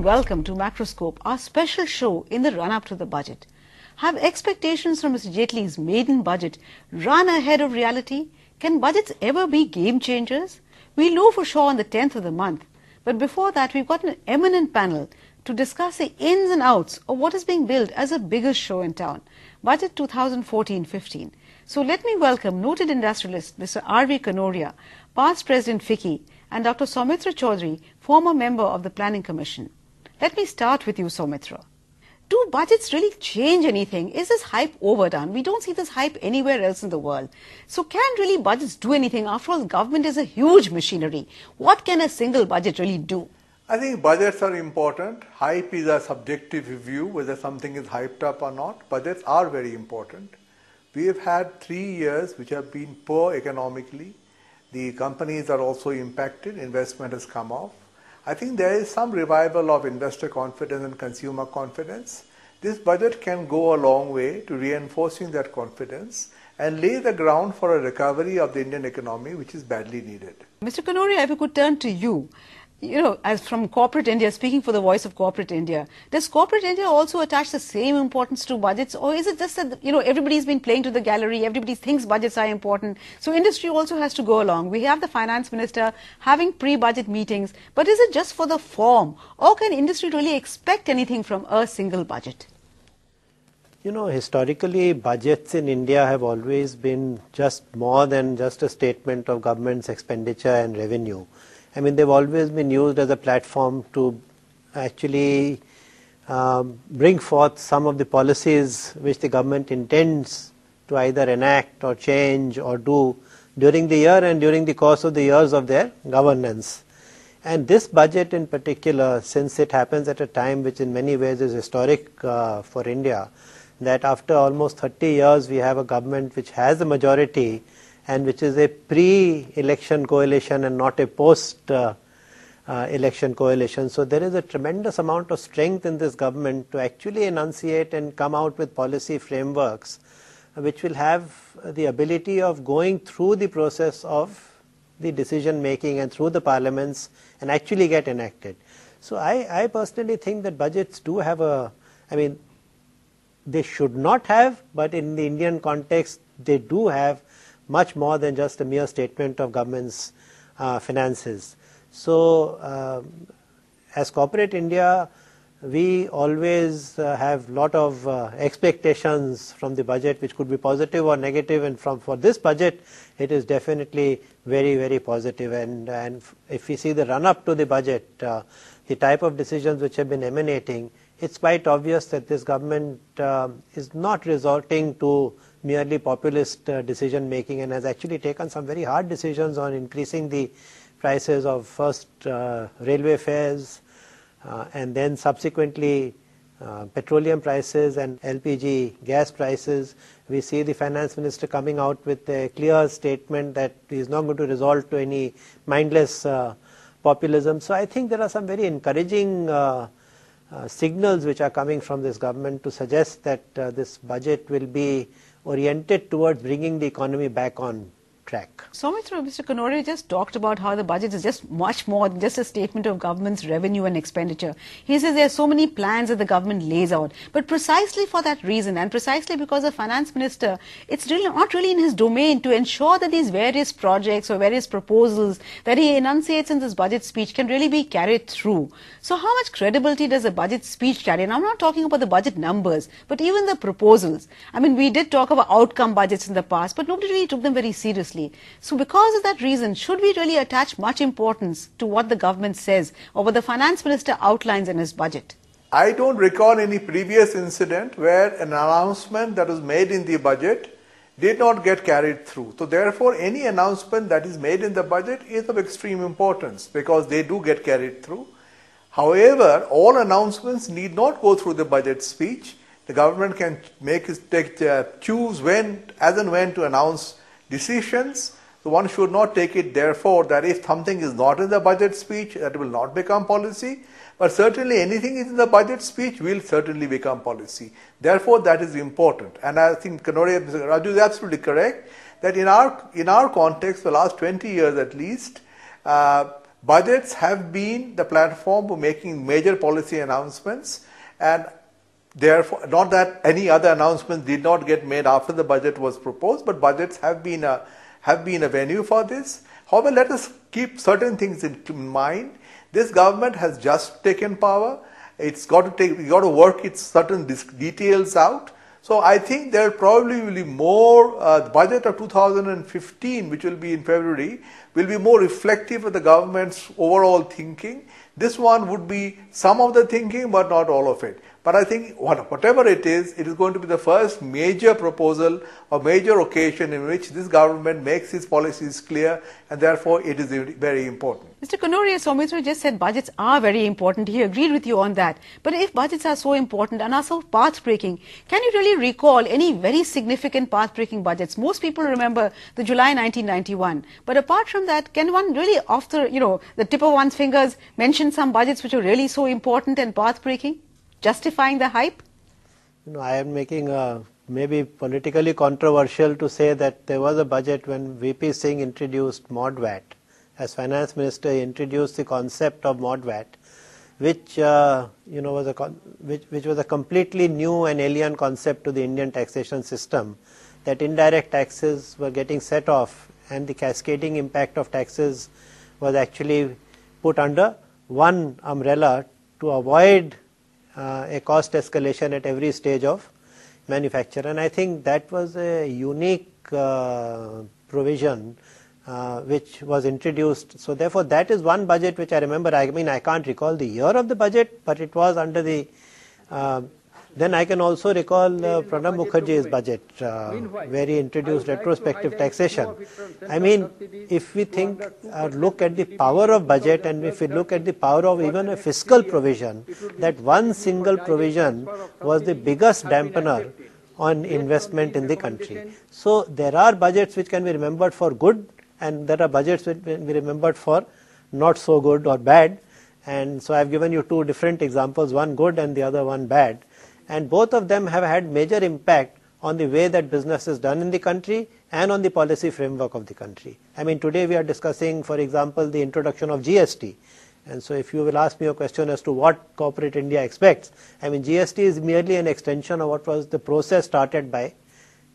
and welcome to Macroscope, our special show in the run-up to the budget. Have expectations from Mr. Jaitley's maiden budget run ahead of reality? Can budgets ever be game changers? We'll know for sure on the 10th of the month. But before that, we've got an eminent panel to discuss the ins and outs of what is being billed as a biggest show in town, Budget 2014-15. So let me welcome noted industrialist Mr. RV Kanoria, past President FICCI, and Dr. Saumitra Chaudhuri, former member of the Planning Commission. Let me start with you, Saumitra. Do budgets really change anything? Is this hype overdone? We don't see this hype anywhere else in the world. So can really budgets do anything? After all, government is a huge machinery. What can a single budget really do? I think budgets are important. Hype is a subjective view, whether something is hyped up or not. Budgets are very important. We have had 3 years which have been poor economically. The companies are also impacted, investment has come off. I think there is some revival of investor confidence and consumer confidence. This budget can go a long way to reinforcing that confidence and lay the ground for a recovery of the Indian economy, which is badly needed. Mr. Kanoria, if we could turn to you. You know, as from corporate India, speaking for the voice of corporate India, does corporate India also attach the same importance to budgets, or is it just that, you know, everybody's been playing to the gallery, everybody thinks budgets are important, so industry also has to go along? We have the finance minister having pre-budget meetings, but is it just for the form, or can industry really expect anything from a single budget? You know, historically, budgets in India have always been just more than just a statement of government's expenditure and revenue. I mean, they've always been used as a platform to actually bring forth some of the policies which the government intends to either enact or change or do during the year and during the course of the years of their governance. And this budget in particular, since it happens at a time which in many ways is historic for India, that after almost 30 years we have a government which has a majority and which is a pre-election coalition and not a post-election coalition. So there is a tremendous amount of strength in this government to actually enunciate and come out with policy frameworks which will have the ability of going through the process of the decision making and through the parliaments and actually get enacted. So I personally think that budgets do have I mean, they should not have, but in the Indian context, they do have much more than just a mere statement of government's finances. So, as corporate India, we always have a lot of expectations from the budget, which could be positive or negative, and for this budget, it is definitely very, very positive. And if we see the run-up to the budget, the type of decisions which have been emanating, it's quite obvious that this government is not resorting to merely populist decision making and has actually taken some very hard decisions on increasing the prices of first railway fares and then subsequently petroleum prices and LPG gas prices. We see the finance minister coming out with a clear statement that he is not going to resort to any mindless populism. So I think there are some very encouraging signals which are coming from this government to suggest that this budget will be oriented towards bringing the economy back on track. Saumitra, Mr. Kanoria just talked about how the budget is just much more than just a statement of government's revenue and expenditure. He says there are so many plans that the government lays out. But precisely for that reason, and precisely because the finance minister, it's really not really in his domain to ensure that these various projects or various proposals that he enunciates in this budget speech can really be carried through. So how much credibility does a budget speech carry? And I'm not talking about the budget numbers, but even the proposals. I mean, we did talk about outcome budgets in the past, but nobody really took them very seriously. So because of that reason, should we really attach much importance to what the government says or what the finance minister outlines in his budget? I don't recall any previous incident where an announcement that was made in the budget did not get carried through. So therefore, any announcement that is made in the budget is of extreme importance because they do get carried through. However, all announcements need not go through the budget speech. The government can choose when, as and when to announce decisions. So one should not take it therefore that if something is not in the budget speech, that will not become policy. But certainly anything is in the budget speech will certainly become policy. Therefore that is important. And I think Rajiv is absolutely correct that in our context, the last 20 years at least, budgets have been the platform for making major policy announcements, and therefore, not that any other announcements did not get made after the budget was proposed, but budgets have been a venue for this. However, let us keep certain things in mind. This government has just taken power. It's got to work its certain details out. So I think there probably will be more, the budget of 2015, which will be in February, will be more reflective of the government's overall thinking. This one would be some of the thinking, but not all of it. But I think whatever it is going to be the first major proposal or major occasion in which this government makes its policies clear, and therefore it is very important. Mr. Kanoria, Saumitra just said budgets are very important. He agreed with you on that. But if budgets are so important and are so path-breaking, can you really recall any very significant path-breaking budgets? Most people remember the July 1991. But apart from that, can one really, off the tip of one's fingers, mention some budgets which are really so important and path-breaking, justifying the hype? I am making maybe politically controversial to say that there was a budget when VP Singh introduced MOD-VAT. As finance minister, he introduced the concept of MOD-VAT, which was a completely new and alien concept to the Indian taxation system. That indirect taxes were getting set off, and the cascading impact of taxes was actually put under one umbrella to avoid a cost escalation at every stage of manufacture. And I think that was a unique provision which was introduced. So therefore, that is one budget which I remember. I mean, I can't recall the year of the budget, but it was under the then I can also recall Pranab Mukherjee's budget where he introduced retrospective taxation. I mean, if we think look at the power of budget, and if we look at the power of even a fiscal provision, that one single provision was the biggest dampener on investment in the country. So there are budgets which can be remembered for good, and there are budgets which can be remembered for not so good or bad. And so I have given you two different examples, one good and the other one bad. And both of them have had major impact on the way that business is done in the country and on the policy framework of the country. I mean, today we are discussing, for example, the introduction of GST. And so if you will ask me a question as to what corporate India expects, I mean, GST is merely an extension of what was the process started by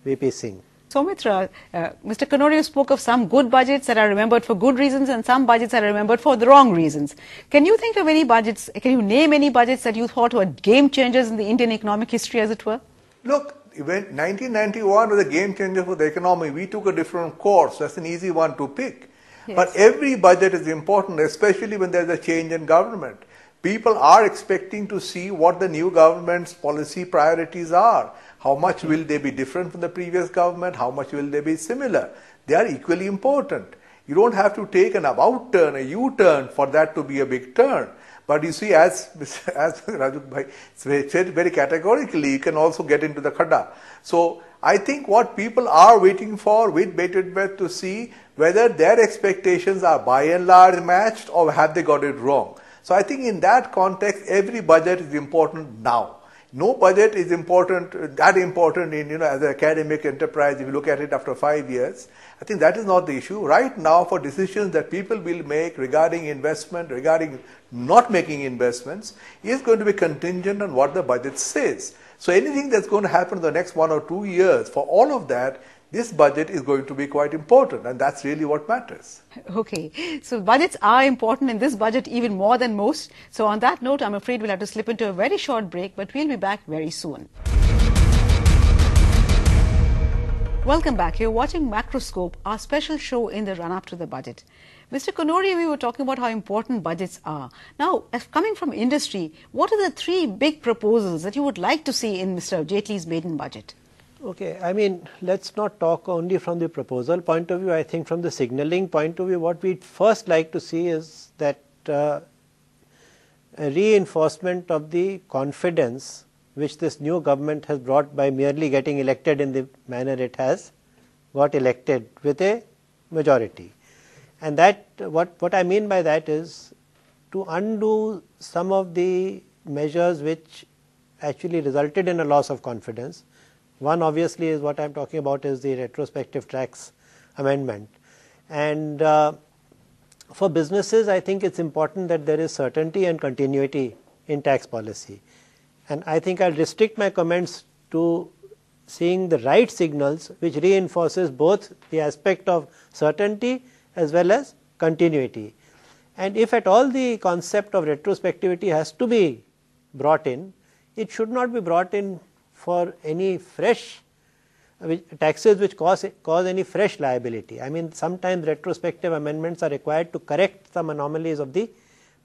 VP Singh. Saumitra, Mr. Kanoria spoke of some good budgets that are remembered for good reasons and some budgets that are remembered for the wrong reasons. Can you think of any budgets, can you name any budgets that you thought were game changers in the Indian economic history, as it were? Look, when 1991 was a game changer for the economy, we took a different course. That's an easy one to pick. Yes. But every budget is important, especially when there's a change in government. People are expecting to see what the new government's policy priorities are. How much will they be different from the previous government? How much will they be similar? They are equally important. You don't have to take an about turn, a U-turn, for that to be a big turn. But you see, as Rajiv said very categorically, you can also get into the khada. So I think what people are waiting for with bated breath to see whether their expectations are by and large matched or have they got it wrong. So I think in that context, every budget is important now. No budget is that important in, as an academic enterprise, if you look at it after 5 years. I think that is not the issue. Right now, for decisions that people will make regarding investment, regarding not making investments, is going to be contingent on what the budget says. So anything that's going to happen in the next 1 or 2 years, for all of that, this budget is going to be quite important, and that's really what matters. Okay, so budgets are important in this budget even more than most. So on that note, I'm afraid we'll have to slip into a very short break, but we'll be back very soon. Welcome back. You're watching Macroscope, our special show in the run-up to the budget. Mr. Kanoria, we were talking about how important budgets are. Now, coming from industry, what are the 3 big proposals that you would like to see in Mr. Jaitley's maiden budget? Okay, I mean, let's not talk only from the proposal point of view. I think from the signaling point of view, what we'd first like to see is that a reinforcement of the confidence which this new government has brought by merely getting elected in the manner it has got elected with a majority. And that, what I mean by that is to undo some of the measures which actually resulted in a loss of confidence. One obviously is what I am talking about is the retrospective tax amendment. And For businesses, I think it's important that there is certainty and continuity in tax policy. And I think I'll restrict my comments to seeing the right signals which reinforces both the aspect of certainty as well as continuity. And if at all the concept of retrospectivity has to be brought in, it should not be brought in for any fresh taxes which cause any fresh liability. I mean, sometimes retrospective amendments are required to correct some anomalies of the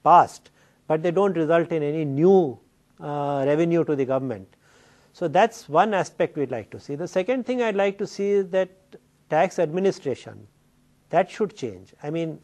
past, but they don't result in any new revenue to the government. So that's one aspect we'd like to see. The second thing I'd like to see is that tax administration, that should change. I mean,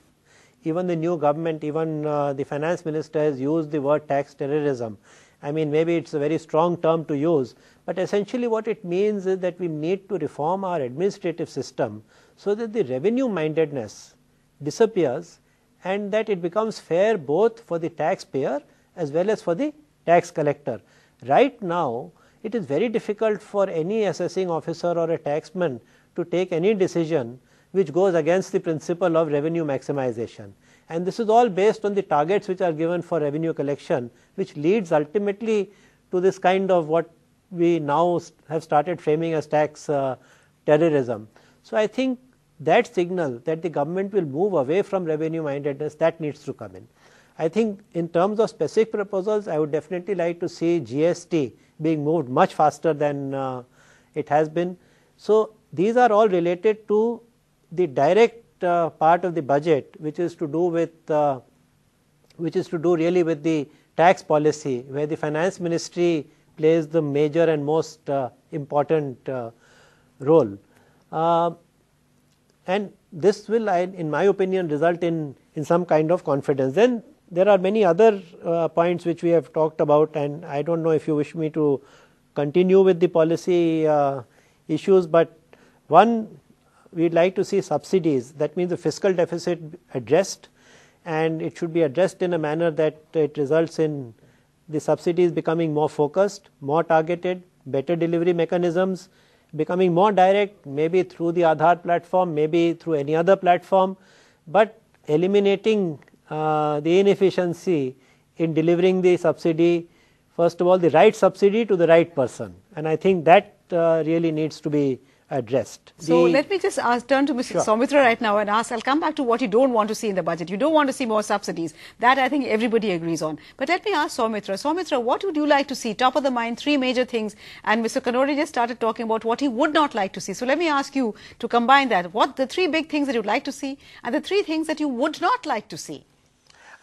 even the new government, even the finance minister has used the word tax terrorism. I mean, maybe it's a very strong term to use, but essentially what it means is that we need to reform our administrative system so that the revenue mindedness disappears and that it becomes fair both for the taxpayer as well as for the tax collector. Right now, it is very difficult for any assessing officer or a taxman to take any decision which goes against the principle of revenue maximization. And this is all based on the targets which are given for revenue collection, which leads ultimately to this kind of what we now have started framing as tax terrorism. So I think that signal that the government will move away from revenue mindedness, that needs to come in. I think in terms of specific proposals, I would definitely like to see GST being moved much faster than it has been. So these are all related to the direct part of the budget, which is to do with really with the tax policy, where the finance ministry plays the major and most important role. And this will, in my opinion, result in some kind of confidence. Then there are many other points which we have talked about, and I don't know if you wish me to continue with the policy issues, but one, we'd like to see subsidies. That means the fiscal deficit addressed, and it should be addressed in a manner that it results in the subsidies becoming more focused, more targeted, better delivery mechanisms, becoming more direct, maybe through the Aadhaar platform, maybe through any other platform, but eliminating the inefficiency in delivering the subsidy, first of all the right subsidy to the right person, and I think that really needs to be addressed. So let me just turn to Mr. Sure. Saumitra right now and ask, I'll come back to what you don't want to see in the budget. You don't want to see more subsidies. That I think everybody agrees on. But let me ask Saumitra. Saumitra, what would you like to see? Top of the mind, three major things. And Mr. Kanoria just started talking about what he would not like to see. So let me ask you to combine that. What the three big things that you'd like to see and the three things that you would not like to see?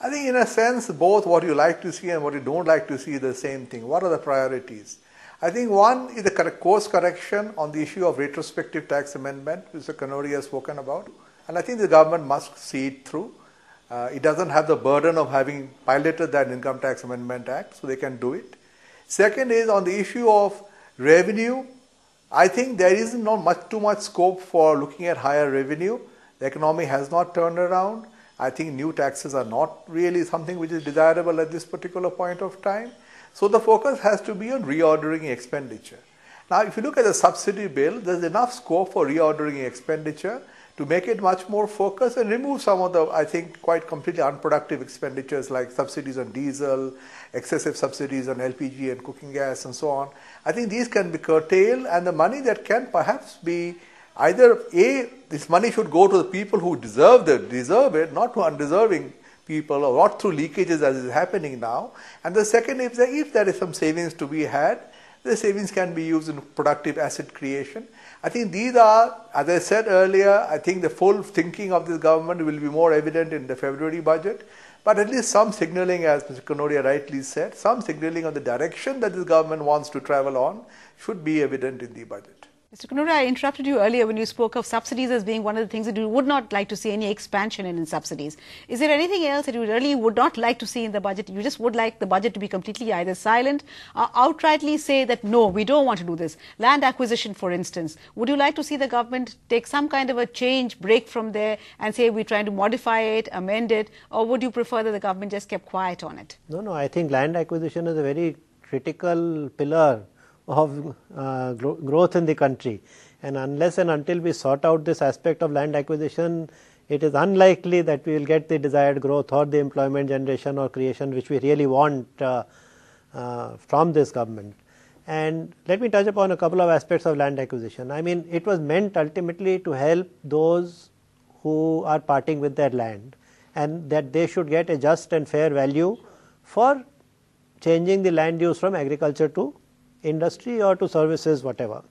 I think in a sense, both what you like to see and what you don't like to see is the same thing. What are the priorities? I think one is the course correction on the issue of retrospective tax amendment, which Mr. Kanoria has spoken about. And I think the government must see it through. It doesn't have the burden of having piloted that Income Tax Amendment Act, so they can do it. Second is on the issue of revenue. I think there is not too much scope for looking at higher revenue. The economy has not turned around. I think new taxes are not really something which is desirable at this particular point of time. So the focus has to be on reordering expenditure. Now, if you look at the subsidy bill, there's enough scope for reordering expenditure to make it much more focused and remove some of the, I think, quite completely unproductive expenditures like subsidies on diesel, excessive subsidies on LPG and cooking gas and so on. I think these can be curtailed, and the money that can perhaps be either this money should go to the people who deserve it, not to undeserving people, or not through leakages as is happening now. And the second is that if there is some savings to be had, the savings can be used in productive asset creation. I think these are, as I said earlier, I think the full thinking of this government will be more evident in the February budget. But at least some signaling, as Mr. Kanoria rightly said, some signaling on the direction that this government wants to travel on should be evident in the budget. Mr. Kanoria, I interrupted you earlier when you spoke of subsidies as being one of the things that you would not like to see any expansion in subsidies. Is there anything else that you really would not like to see in the budget? You just would like the budget to be completely either silent or outrightly say that no, we don't want to do this. Land acquisition, for instance. Would you like to see the government take some kind of a change, break from there and say we're trying to modify it, amend it, or would you prefer that the government just kept quiet on it? No, I think land acquisition is a very critical pillar of growth in the country, And unless and until we sort out this aspect of land acquisition, it is unlikely that we will get the desired growth or the employment generation or creation which we really want from this government. And let me touch upon a couple of aspects of land acquisition. I mean, it was meant ultimately to help those who are parting with their land, and that they should get a just and fair value for changing the land use from agriculture to industry or to services, whatever.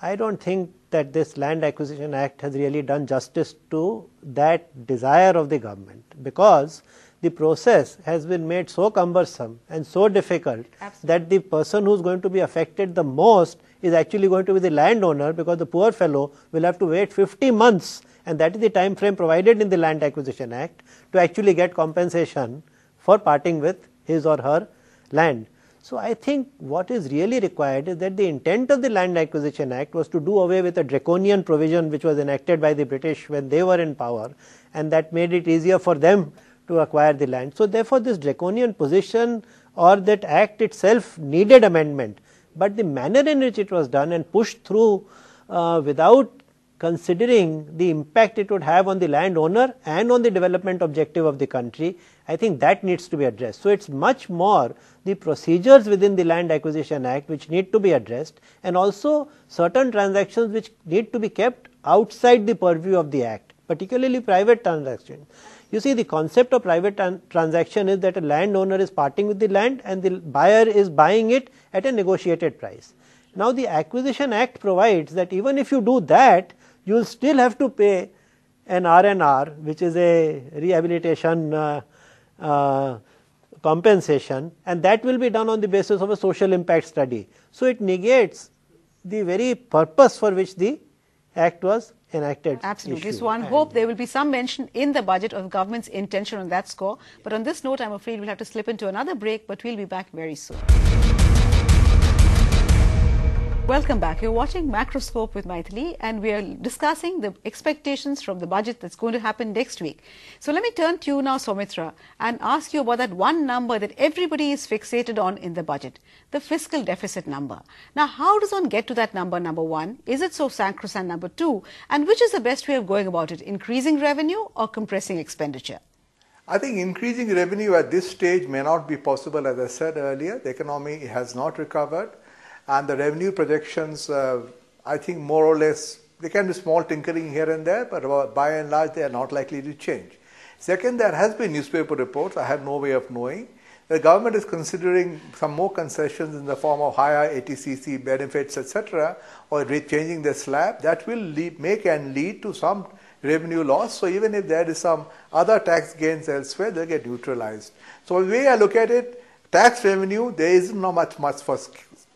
I don't think that this Land Acquisition Act has really done justice to that desire of the government, because the process has been made so cumbersome and so difficult that the person who is going to be affected the most is actually going to be the landowner, because the poor fellow will have to wait 50 months, and that is the time frame provided in the Land Acquisition Act, to actually get compensation for parting with his or her land. So I think what is really required is that the intent of the Land Acquisition Act was to do away with a draconian provision which was enacted by the British when they were in power, and that made it easier for them to acquire the land. So therefore this draconian position or that act itself needed amendment, but the manner in which it was done and pushed through without considering the impact it would have on the landowner and on the development objective of the country, I think that needs to be addressed. So it's much more the procedures within the Land Acquisition Act which need to be addressed, and also certain transactions which need to be kept outside the purview of the act, particularly private transactions. You see, the concept of private transaction is that a landowner is parting with the land and the buyer is buying it at a negotiated price. Now the Acquisition Act provides that even if you do that, you will still have to pay an R&R, which is a rehabilitation compensation, and that will be done on the basis of a social impact study. So it negates the very purpose for which the act was enacted. Absolutely. So one hope there will be some mention in the budget of the government's intention on that score. But on this note, I'm afraid we'll have to slip into another break, but we'll be back very soon. Welcome back. You're watching Macroscope with Jaitley, and we are discussing the expectations from the budget that's going to happen next week. So let me turn to you now, Saumitra, and ask you about that one number that everybody is fixated on in the budget, the fiscal deficit number. Now, how does one get to that number one? Is it so sacrosanct, number two? And which is the best way of going about it, increasing revenue or compressing expenditure? I think increasing revenue at this stage may not be possible. As I said earlier, the economy has not recovered. And the revenue projections, I think more or less, there can be small tinkering here and there, but by and large, they are not likely to change. Second, there has been newspaper reports, I have no way of knowing. The government is considering some more concessions in the form of higher ATCC benefits, etc., or changing the slab. That will make and lead to some revenue loss. So even if there is some other tax gains elsewhere, they get neutralized. So the way I look at it, tax revenue, there isn't much for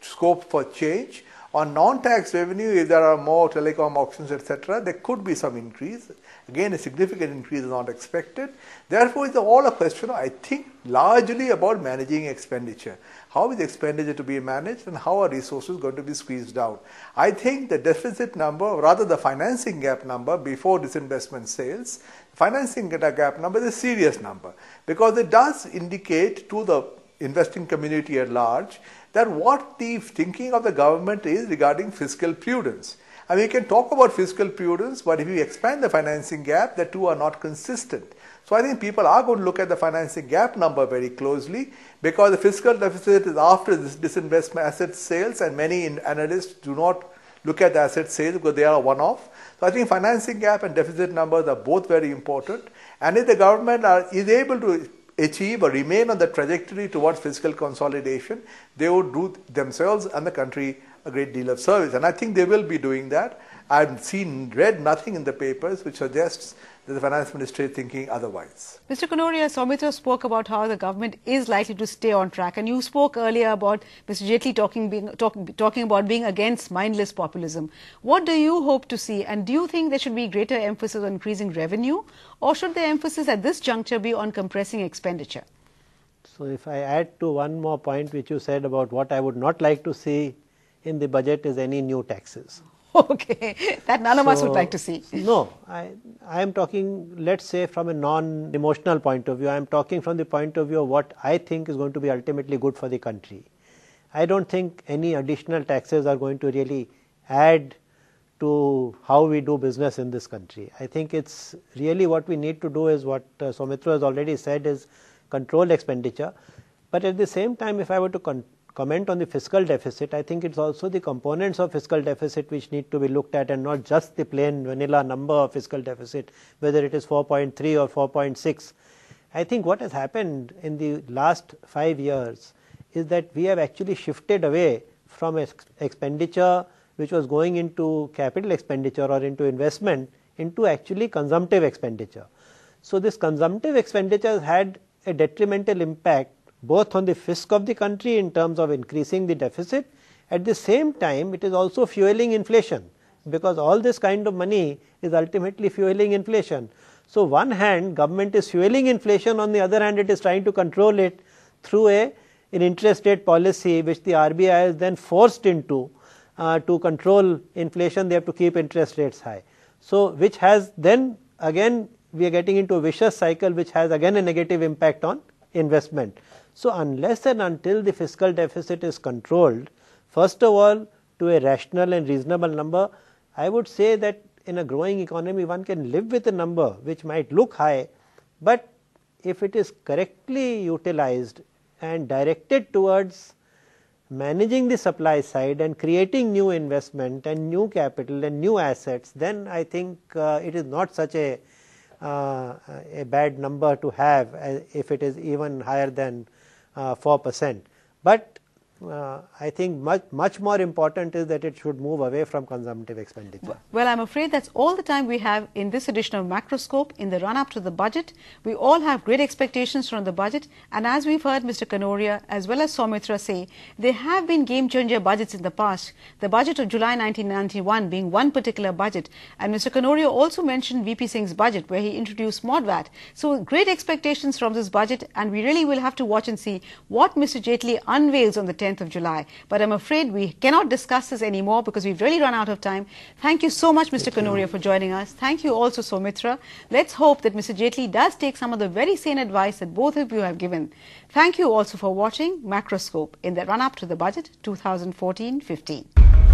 scope for change. On non-tax revenue, if there are more telecom auctions, etc., there could be some increase. Again, a significant increase is not expected. Therefore, it's all a question, I think, largely about managing expenditure. How is expenditure to be managed and how are resources going to be squeezed out? I think the deficit number, or rather the financing gap number before disinvestment sales, financing gap number is a serious number, because it does indicate to the investing community at large that what the thinking of the government is regarding fiscal prudence. I mean, you can talk about fiscal prudence, but if you expand the financing gap, the two are not consistent. So I think people are going to look at the financing gap number very closely, because the fiscal deficit is after this disinvestment asset sales, and many analysts do not look at the asset sales because they are a one-off. So I think financing gap and deficit numbers are both very important. And if the government is able to achieve or remain on the trajectory towards fiscal consolidation, they would do themselves and the country a great deal of service. And I think they will be doing that. I've read nothing in the papers which suggests that the finance ministry is thinking otherwise. Mr. Kanoria, Saumitra spoke about how the government is likely to stay on track, and you spoke earlier about Mr. Jaitley talking about being against mindless populism. What do you hope to see, and do you think there should be greater emphasis on increasing revenue, or should the emphasis at this juncture be on compressing expenditure? So if I add to one more point which you said about what I would not like to see in the budget is any new taxes. Okay, that none of us would like to see. No, I am talking, let's say, from a non-emotional point of view. I am talking from the point of view of what I think is going to be ultimately good for the country. I don't think any additional taxes are going to really add to how we do business in this country. I think it's really what we need to do is what Saumitra has already said, is control expenditure. But at the same time, if I were to comment on the fiscal deficit, I think it's also the components of fiscal deficit which need to be looked at, and not just the plain vanilla number of fiscal deficit, whether it is 4.3 or 4.6. I think what has happened in the last 5 years is that we have actually shifted away from expenditure which was going into capital expenditure or into investment into actually consumptive expenditure. So this consumptive expenditure has had a detrimental impact both on the fisc of the country in terms of increasing the deficit. At the same time, it is also fueling inflation, because all this kind of money is ultimately fueling inflation. So one hand, government is fueling inflation, on the other hand it is trying to control it through an interest rate policy which the RBI is then forced into. To control inflation, they have to keep interest rates high. So which has then again, we are getting into a vicious cycle which has again a negative impact on investment. So unless and until the fiscal deficit is controlled, first of all to a rational and reasonable number, I would say that in a growing economy one can live with a number which might look high, but if it is correctly utilized and directed towards managing the supply side and creating new investment and new capital and new assets, then I think it is not such a bad number to have if it is even higher than 4%. But I think much more important is that it should move away from consumptive expenditure. Well, I'm afraid that's all the time we have in this edition of Macroscope. In the run-up to the budget, we all have great expectations from the budget, and as we've heard Mr. Kanoria as well as Saumitra say, there have been game-changer budgets in the past, the budget of July 1991 being one particular budget, and Mr. Kanoria also mentioned VP Singh's budget where he introduced MODVAT. So great expectations from this budget, and we really will have to watch and see what Mr. Jaitley unveils on the 10th of July. But I'm afraid we cannot discuss this anymore because we've really run out of time. Thank you so much, Mr. Kanoria, for joining us. Thank you also, Saumitra. Let's hope that Mr. Jaitley does take some of the very sane advice that both of you have given. Thank you also for watching Macroscope in the run-up to the budget 2014-15.